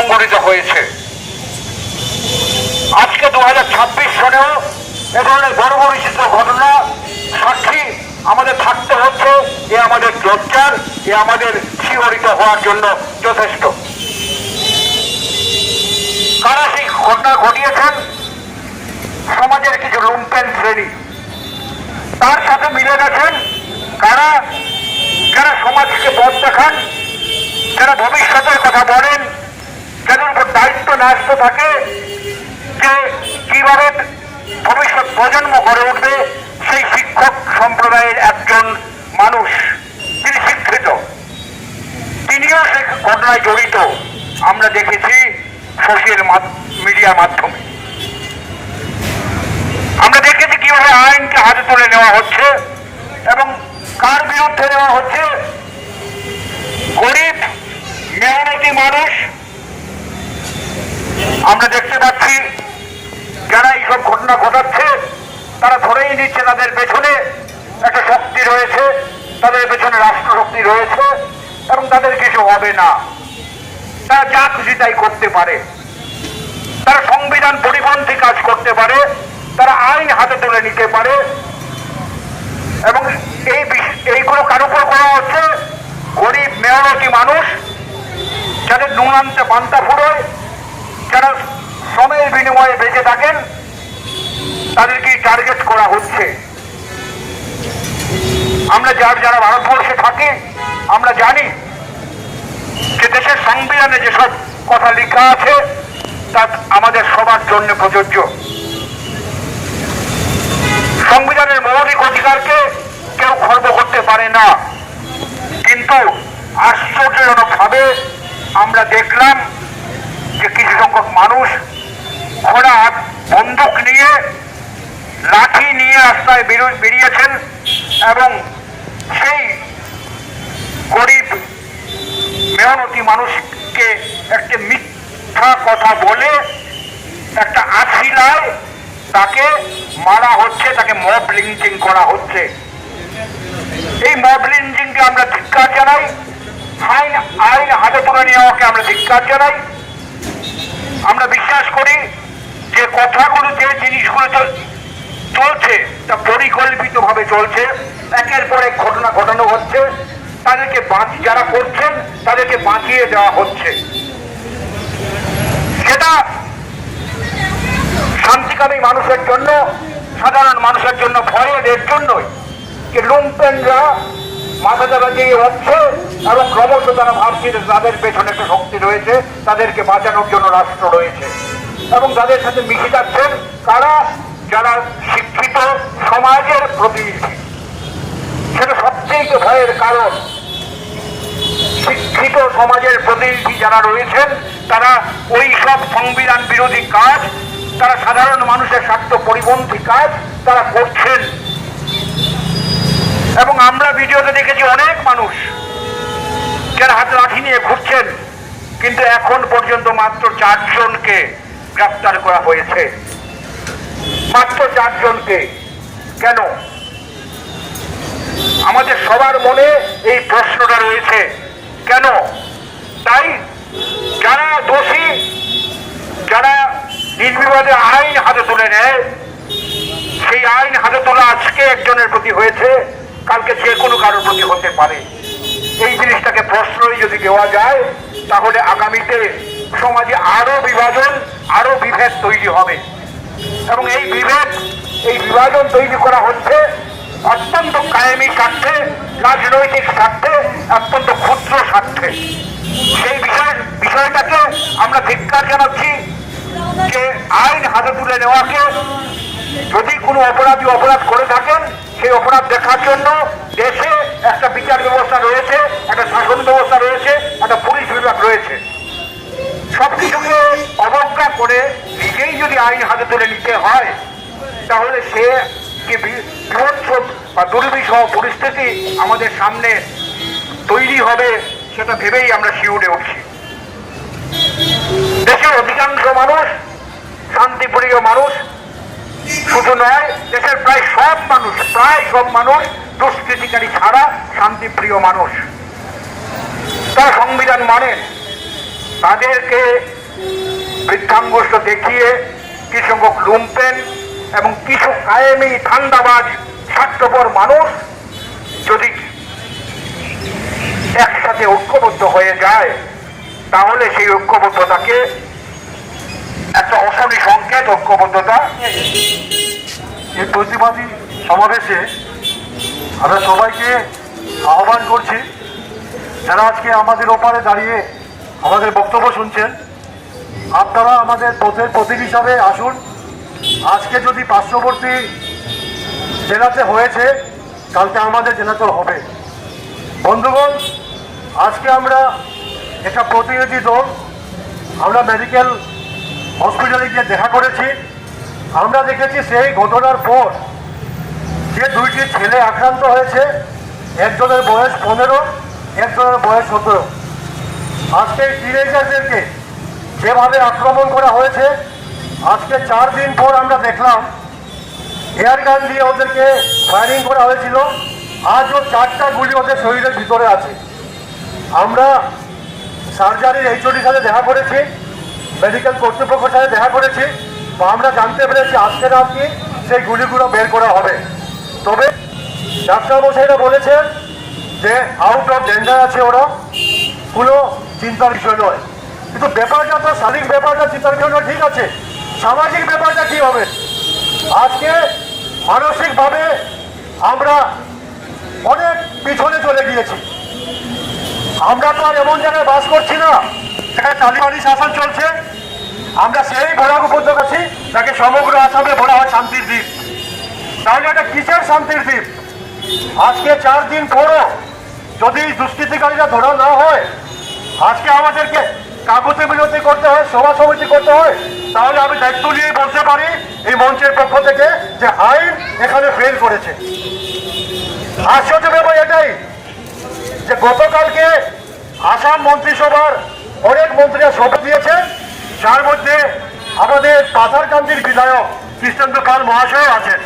সংঘটিত হয়েছে। আজকে 2026 সনেও এ ধরনের বড় বড় ঘটনা সাক্ষী আমাদের থাকতে হচ্ছে। এ আমাদের লজ্জার, এ আমাদের শিহরিত হওয়ার জন্য যথেষ্ট। কারা সেই ঘটনা ঘটিয়েছেন? সমাজের কিছু লুম্পেন শ্রেণী। তার সাথে মিলে গেছেন কারা? যারা সমাজকে পথ দেখান, যারা ভবিষ্যতের কথা বলেন, যাদের উপর দায়িত্ব ন্যস্ত থাকে যে কিভাবে ভবিষ্যৎ প্রজন্ম গড়ে উঠবে, সেই শিক্ষক সম্প্রদায়ের একজন মানুষ, তিনি শিক্ষিত, তিনিও সেই ঘটনায় জড়িত। আমরা দেখেছি সোশ্যাল মিডিয়ার মাধ্যমে, আমরা দেখেছি কিভাবে আইনকে হাতে তুলে নেওয়া হচ্ছে এবং কার বিরুদ্ধে নেওয়া হচ্ছে? গরিব মেহনতি মানুষ। আমরা দেখতে পাচ্ছি যারা এইসব ঘটনা ঘটাচ্ছে তারা ধরেই নিচ্ছে তাদের পেছনে একটা শক্তি রয়েছে, তাদের পেছনে রাষ্ট্রশক্তি রয়েছে এবং তাদের কিছু হবে না। তারা যা খুশি তাই করতে পারে, তারা সংবিধান পরিপন্থী কাজ করতে পারে, তারা আইন হাতে তুলে নিতে পারে। এবং এইগুলো কার উপর করা হচ্ছে? গরিব মেহনতি মানুষ, যাদের নুন আনতে পান্তা ফুরোয়, যারা শ্রমের বিনিময়ে বেঁচে থাকেন, তাদেরকে টার্গেট করা হচ্ছে। আমরা যারা ভারতবর্ষে থাকি আমরা জানি যে দেশের সংবিধানে যেসব কথা লেখা আছে তা আমাদের সবার জন্য প্রযোজ্য। সংবিধানের মৌলিক অধিকারকে কেউ খর্ব করতে পারে না। কিন্তু আশ্চর্যজনকভাবে আমরা দেখলাম যে কিছু সংখ্যক মানুষ ঘোড়া বন্দুক নিয়ে, লাঠি নিয়ে রাস্তায় বেরিয়েছেন এবং সেই গরিব মেহনতি মানুষকে একটা মিথ্যা কথা বলে একটা আশিলায় তাকে মারা হচ্ছে, তাকে মব লিঞ্চিং করা হচ্ছে। এই মব লিঞ্চিংকে আমরা ধিক্কার জানাই, আইন হাতে তুলে নেওয়াকে আমরা ধিক্কার জানাই। আমরা বিশ্বাস করি যে কথাগুলো, যে জিনিসগুলো চলছে তা পরিকল্পিতভাবে চলছে, একের পর এক ঘটনা ঘটানো হচ্ছে, তাদেরকে যারা করছেন তাদেরকে বাঁচিয়ে দেওয়া হচ্ছে। সেটা শান্তিকামী মানুষের জন্য, সাধারণ মানুষের জন্য, ভয়ের জন্যই যে লুম্পেনরা মাথা চাপা দিয়ে হচ্ছে এবং ক্রমশ তারা ভাবছে যে তাদের পেছনে একটা শক্তি রয়েছে, তাদেরকে বাঁচানোর জন্য রাষ্ট্র রয়েছে এবং তাদের সাথে মিশে যাচ্ছেন কারা? যারা শিক্ষিত সমাজের প্রতিনিধি। সেটা সবচেয়ে ভয়ের কারণ। শিক্ষিত সমাজের প্রতিনিধি যারা রয়েছেন তারা ওই সব সংবিধান বিরোধী কাজ, তারা সাধারণ মানুষের স্বার্থ পরিপন্থী কাজ তারা করছেন। এবং আমরা ভিডিওতে দেখেছি অনেক মানুষ যারা হাতে লাঠি নিয়ে ঘুরছেন, কিন্তু এখন পর্যন্ত মাত্র 4 জনকে গ্রেফতার করা হয়েছে। মাত্র 4 জনকে। কেন? আমাদের সবার মনে এই প্রশ্নটা রয়েছে, কেন? তাই যারা দোষী, যারা নির্বিবাদে আইন হাতে তুলে নেয়, সেই আইন হাতে তোলা আজকে একজনের প্রতি হয়েছে, কালকে যে কোনো কারোর প্রতি হতে পারে। এই জিনিসটাকে প্রশ্রয় যদি দেওয়া যায় তাহলে আগামীতে সমাজে আরো বিভাজন, আরো বিভেদ তৈরি হবে। এবং এই বিভাজন তৈরি করা হচ্ছে অত্যন্ত কায়েমি স্বার্থে, রাজনৈতিক স্বার্থে, অত্যন্ত ক্ষুদ্র স্বার্থে। সেই বিষয়টাকে আমরা ধিক্কার জানাচ্ছি যে আইন হাতে তুলে নেওয়াকে। যদি কোনো অপরাধী অপরাধ করে থাকেন, সেই অপরাধ দেখার জন্য দেশে একটা বিচার ব্যবস্থা রয়েছে, একটা শাসন ব্যবস্থা রয়েছে, একটা পুলিশ বিভাগ রয়েছে। সবকিছুকে অবজ্ঞা করে নিজেই যদি আইন হাতে তুলে নিতে হয় তাহলে সে কি বিভৎস বা দুর্বিষহ পরিস্থিতি আমাদের সামনে তৈরি হবে সেটা ভেবেই আমরা শিউরে উঠছি। দেশের অধিকাংশ মানুষ শান্তিপ্রিয় মানুষ, শুধু নয় দেশের প্রায় সব মানুষ দুষ্কৃতিকারী ছাড়া শান্তিপ্রিয় মানুষ। তারা সংবিধান মানেন, তাদেরকে বৃদ্ধাঙ্গুষ্ঠ দেখিয়ে কি সংখ্যক লুম্পেন এবং কিছু কায়েমি ঠান্ডাবাজ স্বার্থপর মানুষ যদি একসাথে ঐক্যবদ্ধ হয়ে যায়, তাহলে সেই ঐক্যবদ্ধতাকে একটা অশনি সংকেত ঐক্যবদ্ধতা। এই প্রতিবাদী সমাবেশে আমরা সবাইকে আহ্বান করছি, যারা আজকে আমাদের ওপারে দাঁড়িয়ে আমাদের বক্তব্য শুনছেন, আপনারা আমাদের পথের প্রতীক হিসাবে আসুন। আজকে যদি পার্শ্ববর্তী জেলাতে হয়েছে, কালকে আমাদের জেলাতেও হবে। বন্ধুগণ, আজকে আমরা একটা প্রতিনিধি দল আমরা মেডিকেল হসপিটালে গিয়ে দেখা করেছি। আমরা দেখেছি সেই ঘটনার পর যে দুইটি ছেলে আক্রান্ত হয়েছে, একজনের বয়স 15, একজনের বয়স 17। আজকে টিনেজারদেরকে যেভাবে আক্রমণ করা হয়েছে, আজকে 4 দিন পর আমরা দেখলাম এয়ার গান দিয়ে ওদেরকে ফায়ারিং করা হয়েছিল। আজও 4টা গুলি ওদের শরীরের ভিতরে আছে। আমরা সার্জারির এইচওডির সাথে দেখা করেছি, মেডিকেল কর্তৃপক্ষের সাথে দেখা করেছি, তো আমরা জানতে পেরেছি আজকে রাতে সেই গুলিগুলো বের করা হবে। তবে ডাক্তারমশাইরা বলেছেন যে আউট অফ ডেঞ্জার আছে, ওরা কোনো চিন্তার বিষয় নয়। কিন্তু ব্যাপারটা তো শারীরিক ব্যাপারটা চিন্তার বিষয় নয়, ঠিক আছে, সামাজিক ব্যাপারটা কি হবে? আজকে মানসিকভাবে আমরা অনেক পিছনে চলে গিয়েছি। আমরা তো আর এমন জায়গায় বাস করছি না যেখানে তালিবানি শাসন চলছে। আমরা সেই বরাক উপত্যকা আছি যাকে সমগ্র আসামে বলা হয় শান্তির দ্বীপ। তাহলে এটা কিসের শান্তির দ্বীপ? আজকে 4 দিন পরও যদি দুষ্কৃতিকারীরা ধরা না হয়, আজকে আমাদেরকে কাগজে বিরতি করতে হয়, সভা সমিতি করতে হয়, তাহলে আমি দায়িত্ব নিয়ে বলতে পারি এই মঞ্চের পক্ষ থেকে যে আইন এখানে ফেল করেছে। আশ্চর্য ব্যাপার এটাই যে গতকালকে আসাম মন্ত্রিসভার অনেক মন্ত্রীরা শপথ দিয়েছেন, যার মধ্যে আমাদের পাথারকান্দির বিধায়ক কৃষ্ণেন্দ্র পাল মহাশয় আছেন।